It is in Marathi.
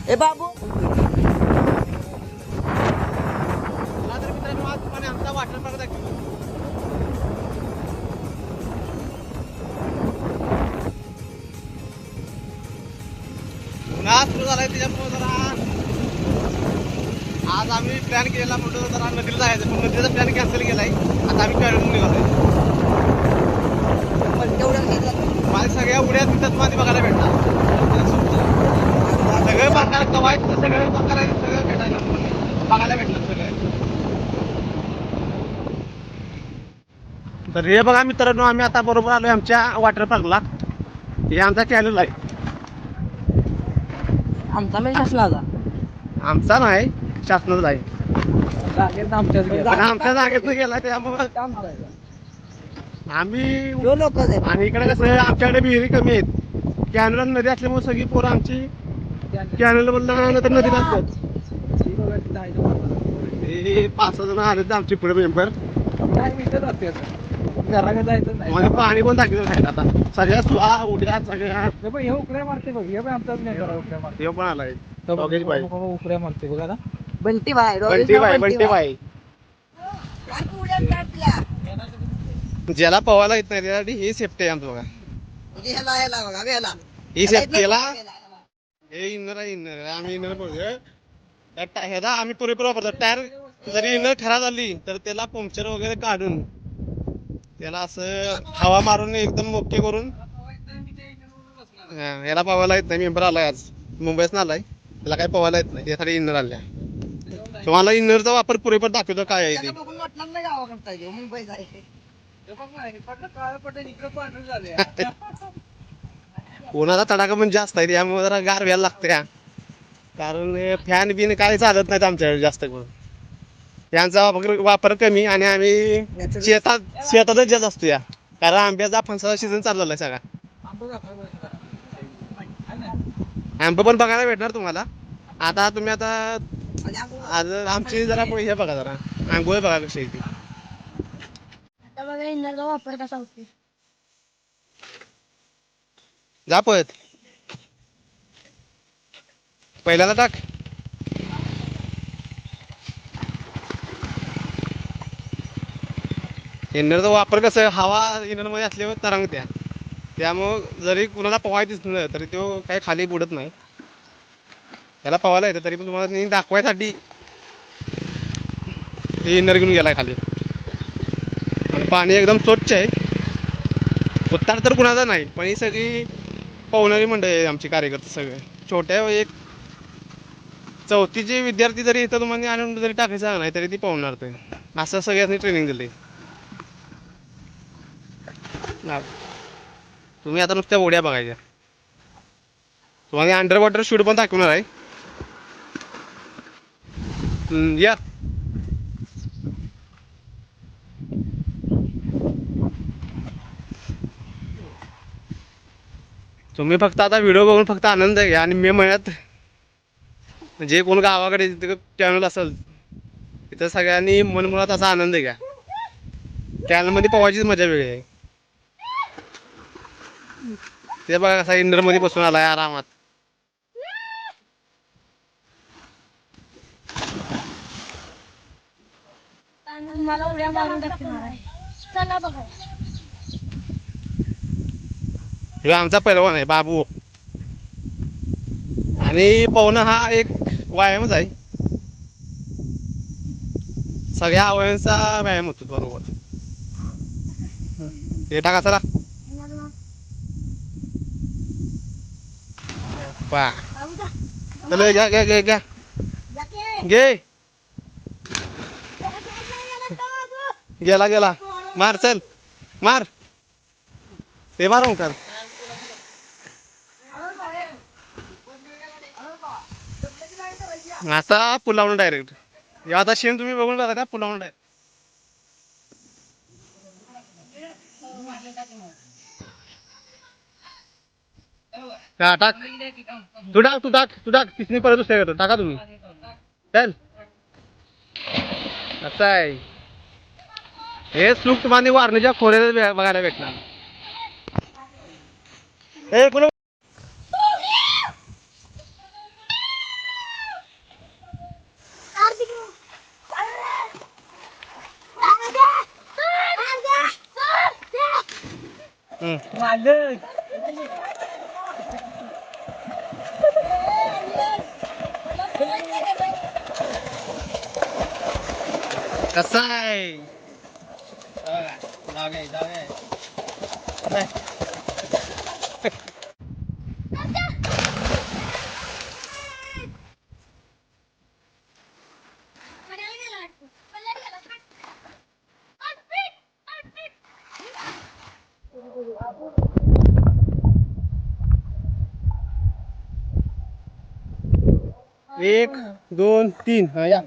ए बाबू तर मित्रांनो आज तुम्हाला आमचा वॉटर पार्क दाखवतो. उन्हाळा सुरू झालाय त्याच्यामुळे जरा आज आम्ही प्लॅन केलेला म्हणतो जरा नदीला जायचं, पण नदीचा प्लॅन कॅन्सल केलाय. आता आम्ही कळून निघालोय. मला सगळ्या उड्या तिथंच मध्ये बघायला भेटतात. सगळे प्रकार कवायत सगळे प्रकार आहेत, सगळं भेटायला बघायला भेटलं सगळं. तर हे बघा मित्रांनो, आम्ही आता बरोबर आलोय आमच्या वॉटर पार्कला. हे आमचा चॅनल आहे. आमचा म्हणजे शासनाचा आमचा नाही, शासनाचा आहे. पण आमच्या जागेत गेला त्यामुळे आम्ही लोक आणि इकडे कसं आमच्याकडे विहिरी कमी आहेत. कॅनल नदी असल्यामुळे सगळी पोरं आमची कॅनल मधलं तर नदीला असतात. हे 5-6 जण आले आमचे पुढे मेंबर. म्हणजे पाणी पण टाकलं नाही आता सगळ्या सुहा उड्या सगळ्या उकड्या मारते बघ, हे आमचाच हे पण आलाय उकड्या मारते बघ आता. बंटी भाई बंटी बाई. ज्याला पवायला येत नाही त्यासाठी ही सेफ्टी आहे आमचं बघा. ही सेफ्टीला हे इनर आहे. इनर आम्ही इनर बोलतोय. ह्याला आम्ही पुरेपूर वापरतो. टायर जरी इनर खराब झाली तर त्याला पंक्चर वगैरे काढून त्याला असं हवा मारून एकदम ओके करून याला पवायला येत नाही. मेंबर आलाय आज मुंबईत आलाय, त्याला काही पवायला येत नाही, त्यासाठी इनर आल्या. तुम्हाला इनरचा वापर पुरेपूर दाखवतो काय आहे ते. उन्हाचा तडाखा पण जास्त आहे त्यामुळे जरा गार व्हायला लागते. कारण फॅन बिन काय चालत नाहीत आमच्याकडे जास्त करून. फॅनचा वापर कमी आणि आम्ही शेतातच जात असतो या. कारण आंब्याचा फणसाचा सीझन चालू झालाय सगळा. आंबे पण बघायला भेटणार तुम्हाला. आता तुम्ही आता आज आमची जरा हे बघा, जरा आंघोळ बघा कशी आहे ती. वापर कसा होतो जा पळत पहिल्याला टाक. इनरचा वापर कसं हवा इनर मध्ये असल्यावर तरंगत्या, त्यामुळं जरी कुणाला पवाय दिसलं तरी तो काही खाली बुडत नाही. त्याला पवायला येतं तरी पण तुम्हाला दाखवायसाठी इनर घेऊन गेलाय खाली. पाणी एकदम स्वच्छ आहे. उत्तार तर कुणाचा नाही, पण ही सगळी पवणारी मंडळी आहे आमची कार्यकर्ते सगळे. छोट्या एक 4थीचे विद्यार्थी जरी इथं तुम्हाला आणून जरी टाकायचं नाही तरी ती पवणार ते. असं सगळ्यांनी ट्रेनिंग दिली. तुम्ही आता नुसत्या उड्या बघायच्या. तुम्हाला अंडर वॉटर शूट पण दाखवणार आहे. या तुम्ही फक्त आता व्हिडिओ बघून फक्त आनंद घ्या. आणि मे महिन्यात जे कोण गावाकडे चॅनल असेल तिथं सगळ्यांनी मनमुळात असा आनंद घ्या. चॅनलमध्ये पोहायचीच मजा वेगळी आहे. ते बघा कसा इंडर मध्ये बसून आलाय आरामात. मला उड्या मारून दाखवणार आहे. चला बघा. हे आमचा पैलवान आहे बाबू. आणि पोहणं हा एक व्यायामच आहे. सगळ्या अवयवांचा व्यायाम होतो बरोबर. हे टाका चला. पा चल घ्या घ्या घ्या घ्या घे. गेला गेला मार चल मार. ते मार ओंकार. आता पुलावून डायरेक्ट आता शेण तुम्ही बघून बघा त्या पुलावून डायरेक्ट. हा टाक. तू टाक तू टाक तू टाक. तिसरी परत दुसऱ्या करतो टाका तुम्ही. चल असं आहे हे चूक तुम्हाला वारणीच्या खोऱ्यात बघायला भेटणार. हे कोण कसा आहे एक दोन तीन हा या